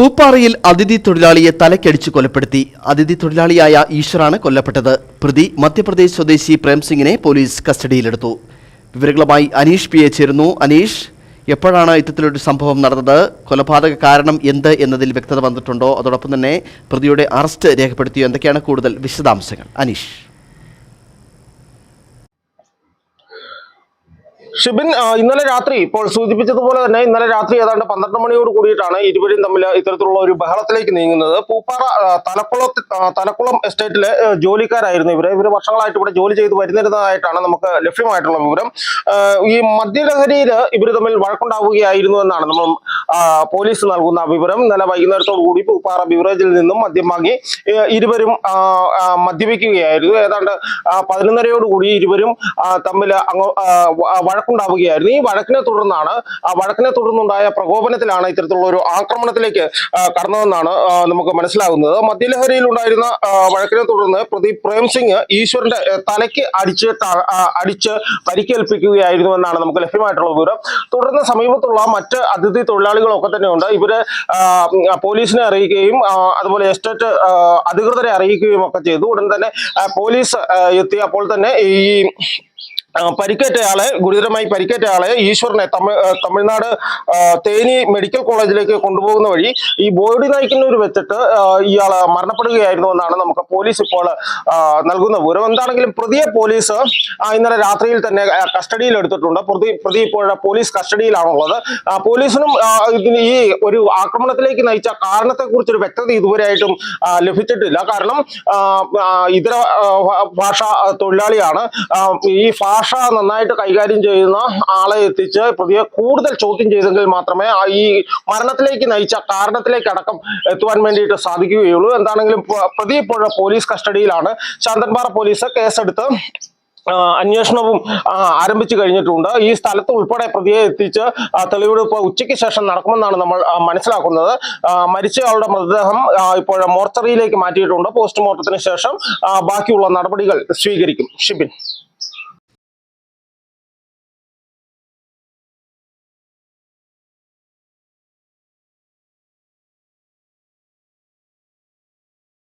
പൂപ്പാറയിൽ അതിഥി തൊഴിലാളിയെ തലക്കടിച്ച് കൊലപ്പെടുത്തി. അതിഥി തൊഴിലാളിയായ ഈശ്വറാണ് കൊല്ലപ്പെട്ടത്. പ്രതി മധ്യപ്രദേശ് സ്വദേശി പ്രേംസിംഗിനെ പോലീസ് കസ്റ്റഡിയിലെടുത്തു. വിവരങ്ങളുമായി അനീഷ് പി എ ചേരുന്നു. അനീഷ്, എപ്പോഴാണ് ഇത്തരത്തിലൊരു സംഭവം നടന്നത്? കൊലപാതക കാരണം എന്ത് എന്നതിൽ വ്യക്തത വന്നിട്ടുണ്ടോ? അതോടൊപ്പം തന്നെ പ്രതിയുടെ അറസ്റ്റ് രേഖപ്പെടുത്തിയോ? എന്തൊക്കെയാണ് കൂടുതൽ വിശദാംശങ്ങൾ? അനീഷ്. ഷിബിൻ, ഇന്നലെ രാത്രി ഇപ്പോൾ സൂചിപ്പിച്ചതുപോലെ തന്നെ ഇന്നലെ രാത്രി ഏതാണ്ട് 12 മണിയോട് കൂടിയിട്ടാണ് ഇരുവരും തമ്മിൽ ഇത്തരത്തിലുള്ള ഒരു ബഹളത്തിലേക്ക് നീങ്ങുന്നത്. പൂപ്പാറ തലക്കുളം എസ്റ്റേറ്റിലെ ജോലിക്കാരായിരുന്നു ഇവര് വർഷങ്ങളായിട്ട് ഇവിടെ ജോലി ചെയ്ത് വരുന്നിരുന്നതായിട്ടാണ് നമുക്ക് ലഭ്യമായിട്ടുള്ള വിവരം. ഈ മദ്യലഹരിയിൽ ഇവർ തമ്മിൽ വഴക്കുണ്ടാവുകയായിരുന്നു എന്നാണ് നമ്മൾ പോലീസ് നൽകുന്ന വിവരം. ഇന്നലെ വൈകുന്നേരത്തോടു കൂടി പൂപ്പാറ ബിവറേജിൽ നിന്നും മദ്യം വാങ്ങി ഇരുവരും മദ്യപിക്കുകയായിരുന്നു. ഏതാണ്ട് 11:30യോട് കൂടി ഇരുവരും തമ്മിൽ വഴക്കുണ്ടാവുകയായിരുന്നു. ഈ വഴക്കിനെ തുടർന്നുണ്ടായ പ്രകോപനത്തിലാണ് ഇത്തരത്തിലുള്ള ഒരു ആക്രമണത്തിലേക്ക് കടന്നതെന്നാണ് നമുക്ക് മനസ്സിലാകുന്നത്. മദ്യലഹരിയിൽ വഴക്കിനെ തുടർന്ന് പ്രതി പ്രേംസിംഗ് ഈശ്വറിന്റെ തലയ്ക്ക് അടിച്ച് പരിക്കേൽപ്പിക്കുകയായിരുന്നു എന്നാണ് നമുക്ക് ലഭ്യമായിട്ടുള്ള വിവരം. തുടർന്ന് സമീപത്തുള്ള മറ്റ് അതിഥി തൊഴിലാളികളൊക്കെ തന്നെ ഉണ്ട്. ഇവര് പോലീസിനെ അറിയിക്കുകയും അതുപോലെ എസ്റ്റേറ്റ് അധികൃതരെ അറിയിക്കുകയും ഒക്കെ ചെയ്തു. ഉടൻ തന്നെ പോലീസ് എത്തിയപ്പോൾ തന്നെ ഈ ഗുരുതരമായി പരിക്കേറ്റ ആളെ ഈശ്വറിനെ തമിഴ്നാട് തേനി മെഡിക്കൽ കോളേജിലേക്ക് കൊണ്ടുപോകുന്ന വഴി ഈ ബോഡി നയിക്കുന്നവർ വെച്ചിട്ട് ഇയാൾ മരണപ്പെടുകയായിരുന്നു എന്നാണ് നമുക്ക് പോലീസ് ഇപ്പോൾ നൽകുന്ന വിവരം. എന്താണെങ്കിലും പ്രതിയെ പോലീസ് ഇന്നലെ രാത്രിയിൽ തന്നെ കസ്റ്റഡിയിൽ എടുത്തിട്ടുണ്ട്. പ്രതി ഇപ്പോൾ പോലീസ് കസ്റ്റഡിയിലാണുള്ളത്. പോലീസിനും ഈ ഒരു ആക്രമണത്തിലേക്ക് നയിച്ച കാരണത്തെക്കുറിച്ചൊരു വ്യക്തത ഇതുവരെയായിട്ടും ലഭിച്ചിട്ടില്ല. കാരണം ഇതര ഭാഷ തൊഴിലാളിയാണ്. ഈ ഭാഷ നന്നായിട്ട് കൈകാര്യം ചെയ്യുന്ന ആളെ എത്തിച്ച് പ്രതിയെ കൂടുതൽ ചോദ്യം ചെയ്തെങ്കിൽ മാത്രമേ ഈ മരണത്തിലേക്ക് നയിച്ച കാരണത്തിലേക്ക് അടക്കം എത്തുവാൻ വേണ്ടിയിട്ട് സാധിക്കുകയുള്ളൂ. എന്താണെങ്കിലും പ്രതി ഇപ്പോൾ പോലീസ് കസ്റ്റഡിയിലാണ്. ശാന്തൻപാറ പോലീസ് കേസെടുത്ത് അന്വേഷണവും ആരംഭിച്ചു കഴിഞ്ഞിട്ടുണ്ട്. ഈ സ്ഥലത്ത് ഉൾപ്പെടെ പ്രതിയെ എത്തിച്ച് തെളിവെടുപ്പ് ഉച്ചയ്ക്ക് ശേഷം നടക്കുമെന്നാണ് നമ്മൾ മനസ്സിലാക്കുന്നത്. മരിച്ചയാളുടെ മൃതദേഹം ഇപ്പോൾ മോർച്ചറിയിലേക്ക് മാറ്റിയിട്ടുണ്ട്. പോസ്റ്റ്മോർട്ടത്തിന് ശേഷം ബാക്കിയുള്ള നടപടികൾ സ്വീകരിക്കും. ഷിബിൻ.